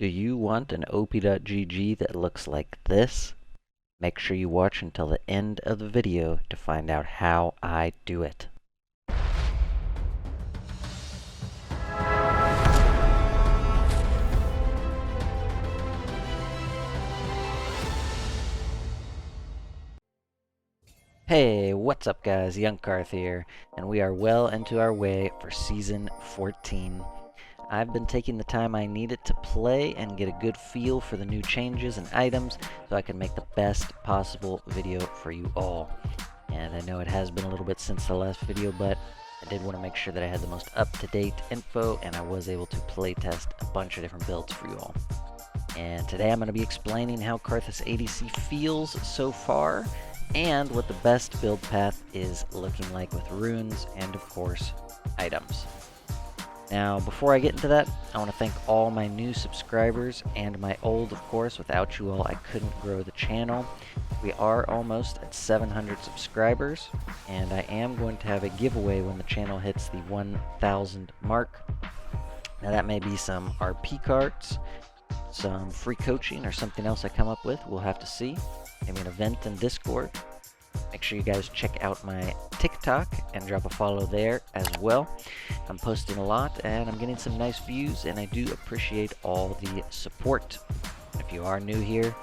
Do you want an op.gg that looks like this? Make sure you watch until the end of the video to find out how I do it. Hey, what's up guys? Young Karth here, and we are well into our way for Season 14. I've been taking the time I needed to play and get a good feel for the new changes and items so I can make the best possible video for you all. And I know it has been a little bit since the last video, but I did want to make sure that I had the most up-to-date info and I was able to playtest a bunch of different builds for you all. And today I'm going to be explaining how Karthus Adc feels so far and what the best build path is looking like with runes and, of course, items. Now, before I get into that, I want to thank all my new subscribers and my old, of course. Without you all, I couldn't grow the channel. We are almost at 700 subscribers, and I am going to have a giveaway when the channel hits the 1,000 mark. Now, that may be some RP cards, some free coaching, or something else I come up with. We'll have to see. Maybe an event in Discord. Make sure you guys check out my TikTok and drop a follow there as well. I'm posting a lot and I'm getting some nice views, and I do appreciate all the support. If you are new here,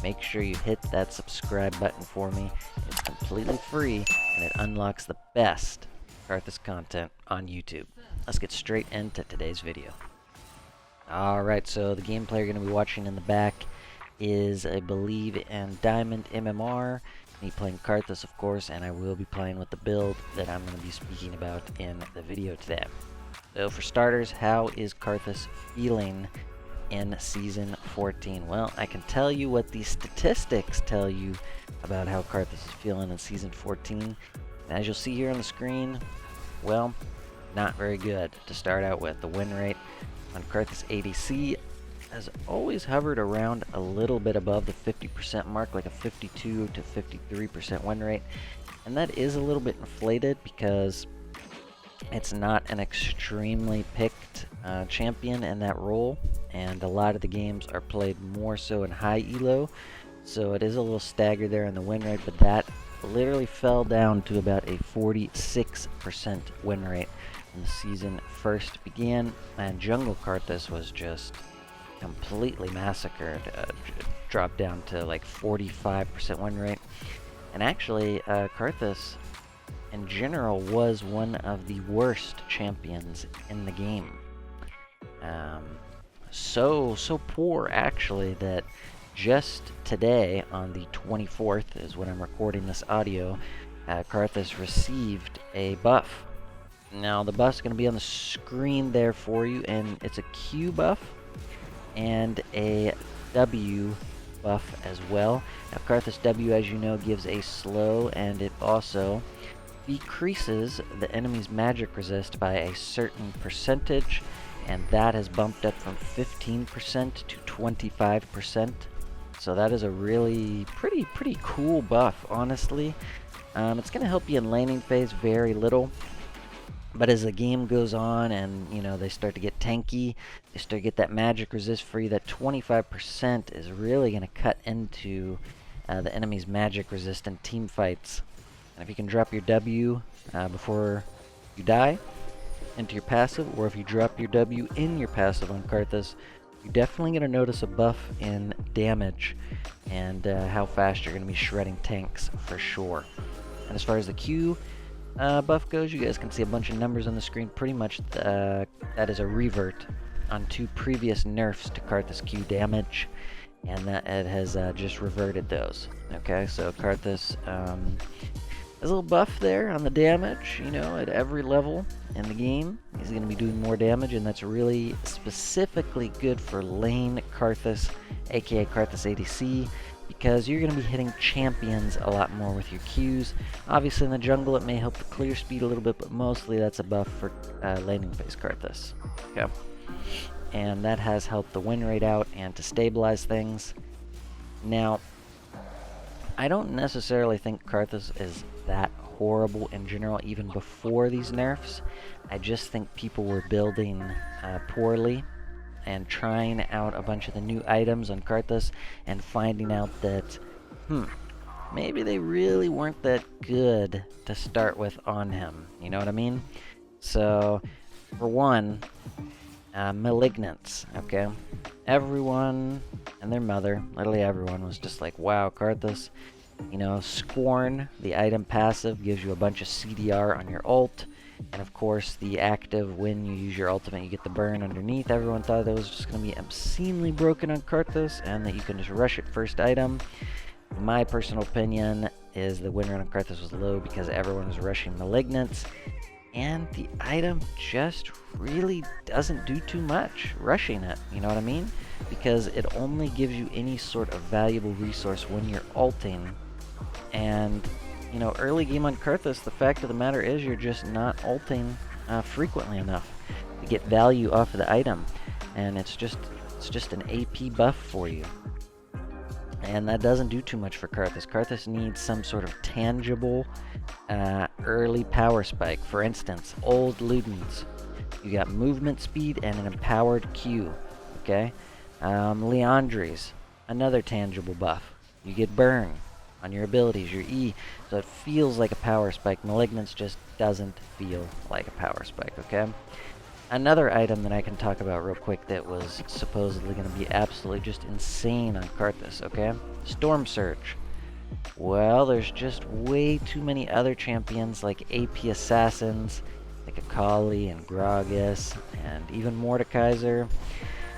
make sure you hit that subscribe button for me. It's completely free and it unlocks the best Karthus content on YouTube. Let's get straight into today's video. Alright, so the gameplay you're going to be watching in the back is, I believe, in Diamond MMR. Me playing Karthus, of course, and I will be playing with the build that I'm going to be speaking about in the video today. So for starters, how is Karthus feeling in Season 14? Well, I can tell you what the statistics tell you about how Karthus is feeling in Season 14. And as you'll see here on the screen, well, not very good to start out with. The win rate on Karthus Adc has always hovered around a little bit above the 50% mark, like a 52 to 53% win rate. And that is a little bit inflated because it's not an extremely picked champion in that role. And a lot of the games are played more so in high elo. So it is a little staggered there in the win rate, but that literally fell down to about a 46% win rate when the season first began. And Jungle Karthus was just completely massacred, dropped down to like 45% win rate. And actually, Karthus in general was one of the worst champions in the game. So poor actually that just today on the 24th is when I'm recording this audio, Karthus received a buff. Now the buff's going to be on the screen there for you, and it's a Q buff and a W buff as well. Now Karthus W, as you know, gives a slow, and it also decreases the enemy's magic resist by a certain percentage, and that has bumped up from 15% to 25%. So that is a really pretty cool buff, honestly. It's going to help you in laning phase very little. But as the game goes on and, you know, they start to get tanky, they start to get that magic resist free, that 25% is really going to cut into the enemy's magic resistant team fights. And if you can drop your W before you die into your passive, or if you drop your W in your passive on Karthus, you're definitely going to notice a buff in damage and how fast you're going to be shredding tanks for sure. And as far as the Q buff goes, you guys can see a bunch of numbers on the screen. Pretty much that is a revert on two previous nerfs to Karthus Q damage, and that it has just reverted those. Okay, so Karthus has a little buff there on the damage, you know, at every level in the game. He's going to be doing more damage, and that's really specifically good for lane Karthus, aka Karthus Adc, because you're going to be hitting champions a lot more with your Qs. Obviously in the jungle it may help the clear speed a little bit, but mostly that's a buff for laning phase Karthus. Okay. And that has helped the win rate out and to stabilize things. Now, I don't necessarily think Karthus is that horrible in general even before these nerfs. I just think people were building poorly and trying out a bunch of the new items on Karthus and finding out that, maybe they really weren't that good to start with on him. You know what I mean? So, for one, malignants, okay? Everyone and their mother, literally everyone, was just like, wow, Karthus, you know, Scorn, the item passive, gives you a bunch of CDR on your ult. And of course, the active, when you use your ultimate, you get the burn underneath. Everyone thought that was just going to be obscenely broken on Karthus, and that you can just rush it first item. My personal opinion is the win rate on Karthus was low because everyone was rushing Malignants, and the item just really doesn't do too much rushing it, you know what I mean? Because it only gives you any sort of valuable resource when you're ulting, and you know, early game on Karthus, the fact of the matter is you're just not ulting frequently enough to get value off of the item, and it's just an AP buff for you, and that doesn't do too much for Karthus. Karthus needs some sort of tangible early power spike. For instance, old Ludens, you got movement speed and an empowered Q. Okay, Leandries, another tangible buff. You get burn on your abilities, your E, so it feels like a power spike. Malignance just doesn't feel like a power spike, okay? Another item that I can talk about real quick that was supposedly going to be absolutely just insane on Karthus, okay? Storm Surge. Well, there's just way too many other champions like AP Assassins, like Akali and Gragas, and even Mordekaiser.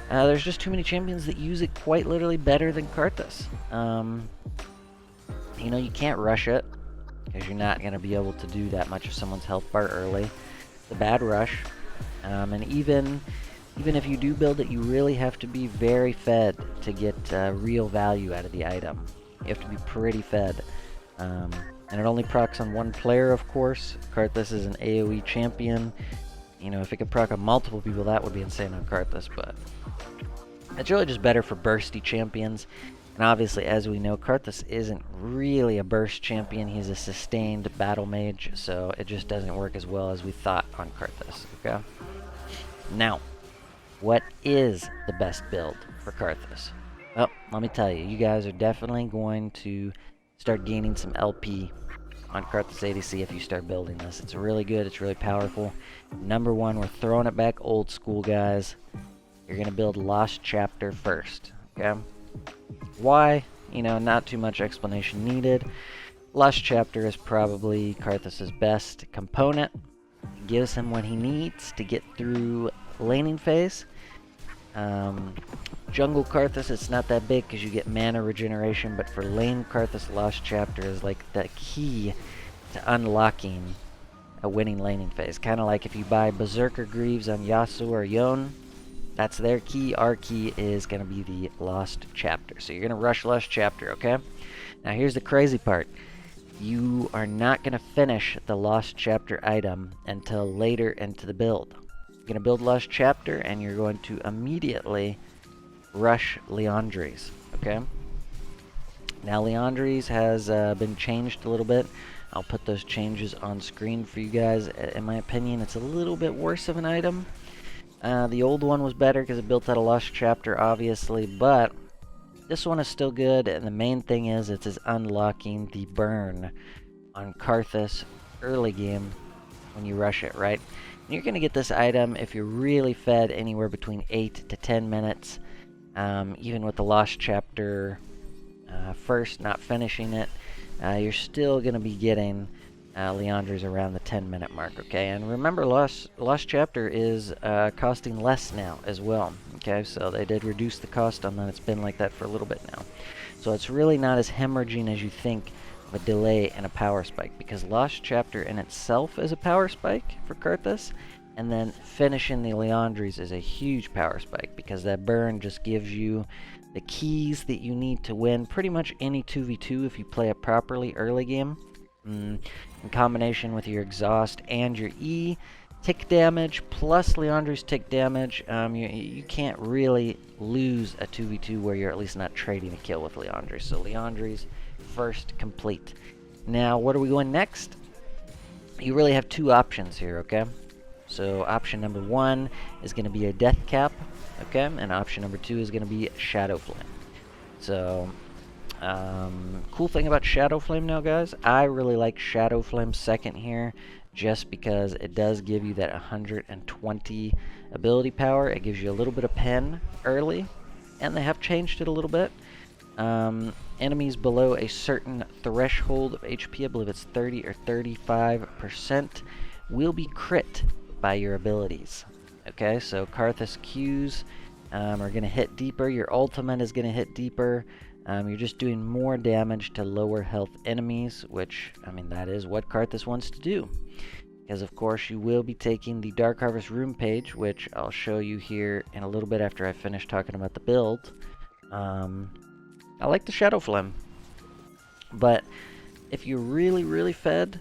There's just too many champions that use it quite literally better than Karthus. You know, you can't rush it, because you're not going to be able to do that much of someone's health bar early. It's a bad rush. And even if you do build it, you really have to be very fed to get real value out of the item. You have to be pretty fed. And it only procs on one player, of course. Karthus is an AoE champion. You know, if it could proc on multiple people, that would be insane on Karthus, but it's really just better for bursty champions. And obviously, as we know, Karthus isn't really a burst champion. He's a sustained battle mage, so it just doesn't work as well as we thought on Karthus, okay? Now, what is the best build for Karthus? Well, let me tell you, you guys are definitely going to start gaining some LP on Karthus ADC if you start building this. It's really good, it's really powerful. Number one, we're throwing it back old school, guys. You're going to build Lost Chapter first, okay? Why? You know, not too much explanation needed. Lost Chapter is probably Karthus' best component. It gives him what he needs to get through laning phase. Jungle Karthus, it's not that big because you get mana regeneration, but for lane Karthus, Lost Chapter is like the key to unlocking a winning laning phase. Kind of like if you buy Berserker Greaves on Yasuo or Yone, that's their key. Our key is going to be the Lost Chapter. So you're going to rush Lost Chapter, okay? Now here's the crazy part. You are not going to finish the Lost Chapter item until later into the build. You're going to build Lost Chapter and you're going to immediately rush Leandries, okay? Now Leandries has been changed a little bit. I'll put those changes on screen for you guys. In my opinion, it's a little bit worse of an item. The old one was better because it built out a Lost Chapter, obviously, but this one is still good, and the main thing is it's unlocking the burn on Karthus early game when you rush it, right? And you're going to get this item if you're really fed anywhere between 8 to 10 minutes, even with the Lost Chapter first, not finishing it, you're still going to be getting Leandries around the 10-minute mark, okay? And remember, Lost Chapter is costing less now as well, okay? So they did reduce the cost on that. It's been like that for a little bit now. So it's really not as hemorrhaging as you think of a delay and a power spike, because Lost Chapter in itself is a power spike for Karthus, and then finishing the Leandries is a huge power spike, because that burn just gives you the keys that you need to win pretty much any 2v2 if you play it properly early game. In combination with your exhaust and your E, tick damage plus Leandry's tick damage, you can't really lose a 2v2 where you're at least not trading a kill with Leandry. So Leandry's first complete. Now, what are we going next? You really have two options here, okay? So option number one is going to be a death cap, Okay, and option number 2 is going to be Shadow Flame. So, cool thing about Shadow Flame now, guys, I really like Shadow Flame second here, just because it does give you that 120 ability power. It gives you a little bit of pen early, and they have changed it a little bit. Enemies below a certain threshold of HP, I believe it's 30 or 35%, will be crit by your abilities. Okay, so Karthus Qs are going to hit deeper, your ultimate is going to hit deeper, you're just doing more damage to lower health enemies, which, I mean, that is what Karthus wants to do. Because, of course, you will be taking the Dark Harvest Room page, which I'll show you here in a little bit after I finish talking about the build. I like the Shadow Flame. But if you're really, really fed,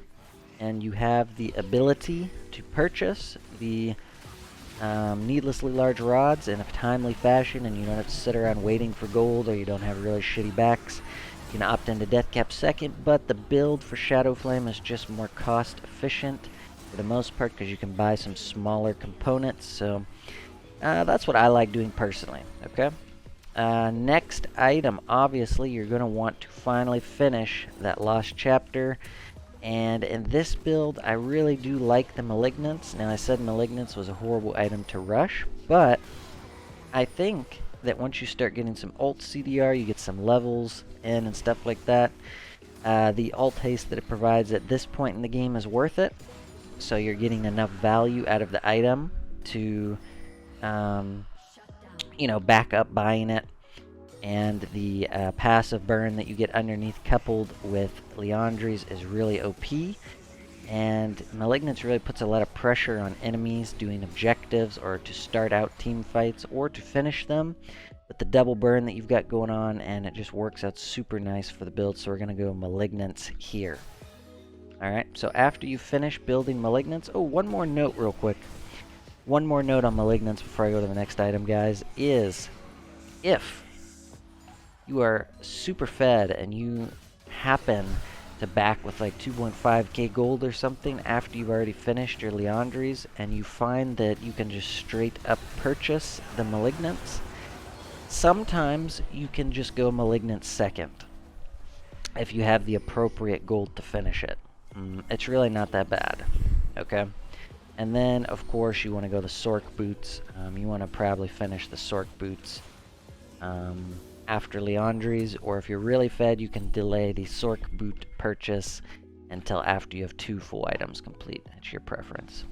and you have the ability to purchase the needlessly large rods in a timely fashion, and you don't have to sit around waiting for gold, or you don't have really shitty backs, you can opt into Death Cap second, but the build for Shadow Flame is just more cost efficient for the most part, because you can buy some smaller components, so that's what I like doing personally, okay? Next item, obviously, you're going to want to finally finish that Lost Chapter. And in this build, I really do like the Malignance. Now, I said Malignance was a horrible item to rush, but I think that once you start getting some ult CDR, you get some levels in and stuff like that. The ult haste that it provides at this point in the game is worth it. So you're getting enough value out of the item to, you know, back up buying it. And the passive burn that you get underneath, coupled with Liandry's, is really OP. And Malignance really puts a lot of pressure on enemies doing objectives, or to start out team fights, or to finish them with the double burn that you've got going on, and it just works out super nice for the build, so we're going to go Malignance here. Alright, so after you finish building Malignance... Oh, one more note real quick. One more note on Malignance before I go to the next item, guys, is if you are super fed and you happen to back with like 2.5k gold or something after you've already finished your Liandry's, and you find that you can just straight up purchase the Malignance, sometimes you can just go Malignance second if you have the appropriate gold to finish it. It's really not that bad, okay? And then, of course, you want to go the Sork Boots. You want to probably finish the Sork Boots after Liandry's, or if you're really fed, you can delay the Sork Boot purchase until after you have 2 full items complete. It's your preference.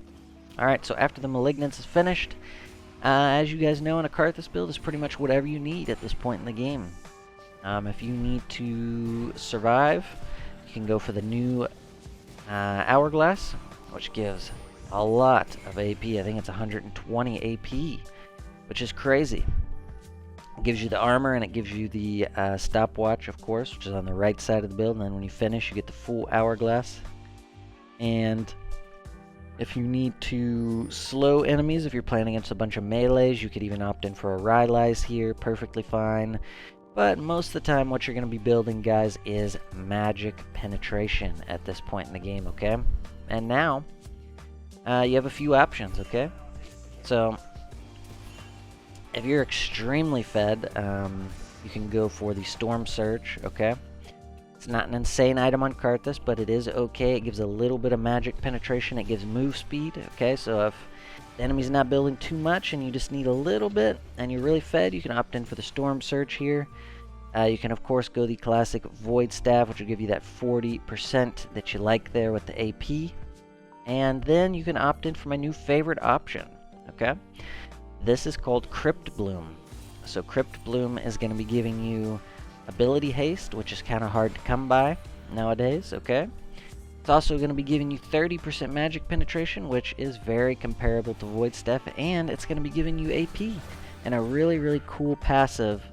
Alright, so after the Malignance is finished, as you guys know, in a Karthus build is pretty much whatever you need at this point in the game. If you need to survive, you can go for the new Hourglass, which gives a lot of AP. I think it's 120 AP, which is crazy. It gives you the armor, and it gives you the stopwatch, of course, which is on the right side of the build, and then when you finish, you get the full Hourglass. And if you need to slow enemies, if you're playing against a bunch of melees, you could even opt in for a Rylai's here, perfectly fine. But most of the time, what you're going to be building, guys, is magic penetration at this point in the game, okay? And now, you have a few options, okay? So, if you're extremely fed, you can go for the Storm Surge, okay? It's not an insane item on Karthus, but it is okay. It gives a little bit of magic penetration. It gives move speed, okay? So if the enemy's not building too much and you just need a little bit and you're really fed, you can opt in for the Storm Surge here. You can, of course, go the classic Void Staff, which will give you that 40% that you like there with the AP. And then you can opt in for my new favorite option, okay? This is called Crypt Bloom. So Crypt Bloom is going to be giving you ability haste, which is kind of hard to come by nowadays, okay? It's also going to be giving you 30% magic penetration, which is very comparable to Void Staff, and it's going to be giving you AP, and a really, really cool passive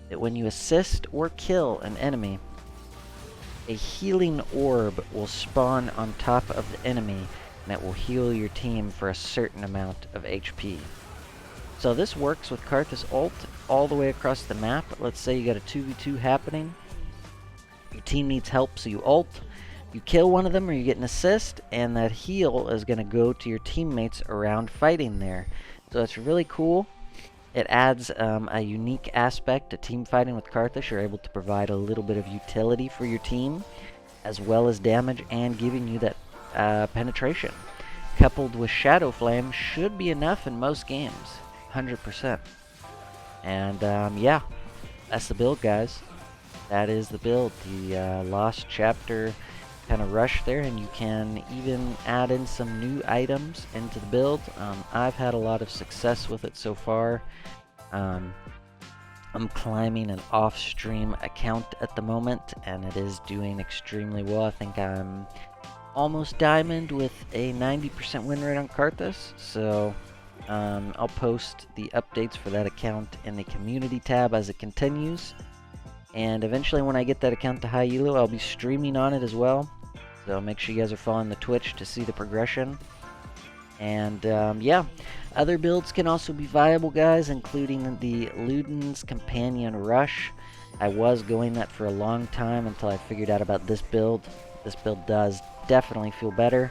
that when you assist or kill an enemy, a healing orb will spawn on top of the enemy, and it will heal your team for a certain amount of HP. So this works with Karthus ult all the way across the map. Let's say you got a 2v2 happening. Your team needs help, so you ult. You kill one of them, or you get an assist, and that heal is going to go to your teammates around fighting there. So it's really cool. It adds a unique aspect to team fighting with Karthus. You're able to provide a little bit of utility for your team, as well as damage, and giving you that penetration. Coupled with Shadow Flame should be enough in most games, 100%. And yeah, that's the build, guys. That is the build. The Lost Chapter kind of rush there, and you can even add in some new items into the build. I've had a lot of success with it so far. I'm climbing an off-stream account at the moment, and it is doing extremely well. I think I'm almost diamond with a 90% win rate on Karthus, so I'll post the updates for that account in the community tab as it continues. And eventually when I get that account to high elo, I'll be streaming on it as well. So make sure you guys are following the Twitch to see the progression. And yeah, other builds can also be viable, guys, including the Luden's Companion Rush. I was going that for a long time until I figured out about this build. This build does definitely feel better.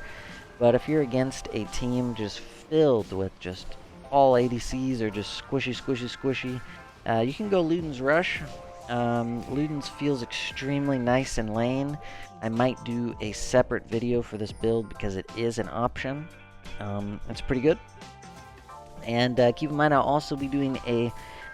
But if you're against a team just filled with just all ADCs or just squishy, squishy, squishy, you can go Luden's Rush. Luden's feels extremely nice in lane. I might do a separate video for this build because it is an option. It's pretty good. And keep in mind, I'll also be doing a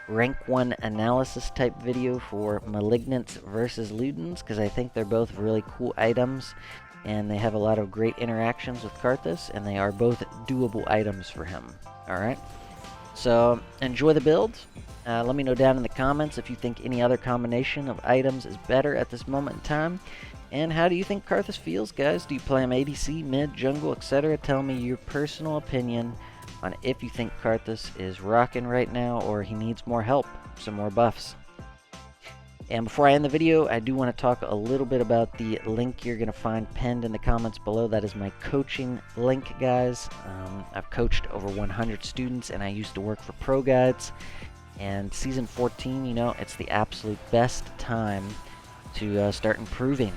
rank 1 analysis type video for Malignants versus Ludens, because I think they're both really cool items, and they have a lot of great interactions with Karthus, and they are both doable items for him. Alright? So, enjoy the build. Let me know down in the comments if you think any other combination of items is better at this moment in time. And how do you think Karthus feels, guys? Do you play him ADC, mid, jungle, etc.? Tell me your personal opinion on if you think Karthus is rocking right now or he needs more help, some more buffs. And before I end the video, I do want to talk a little bit about the link you're going to find pinned in the comments below. That is my coaching link, guys. I've coached over 100 students, and I used to work for Pro Guides. And Season 14, you know, it's the absolute best time to start improving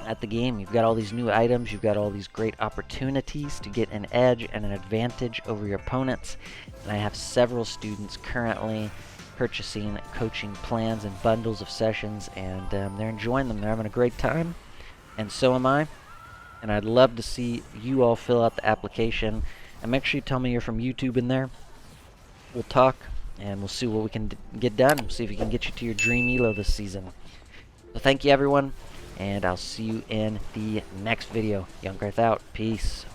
at the game. You've got all these new items, you've got all these great opportunities to get an edge and an advantage over your opponents. And I have several students currently purchasing coaching plans and bundles of sessions, and they're enjoying them. They're having a great time, and so am I. And I'd love to see you all fill out the application, and make sure you tell me you're from YouTube in there. We'll talk, and we'll see what we can get done. We'll see if we can get you to your dream elo this season. So thank you, everyone, and I'll see you in the next video. Young Karth out. Peace.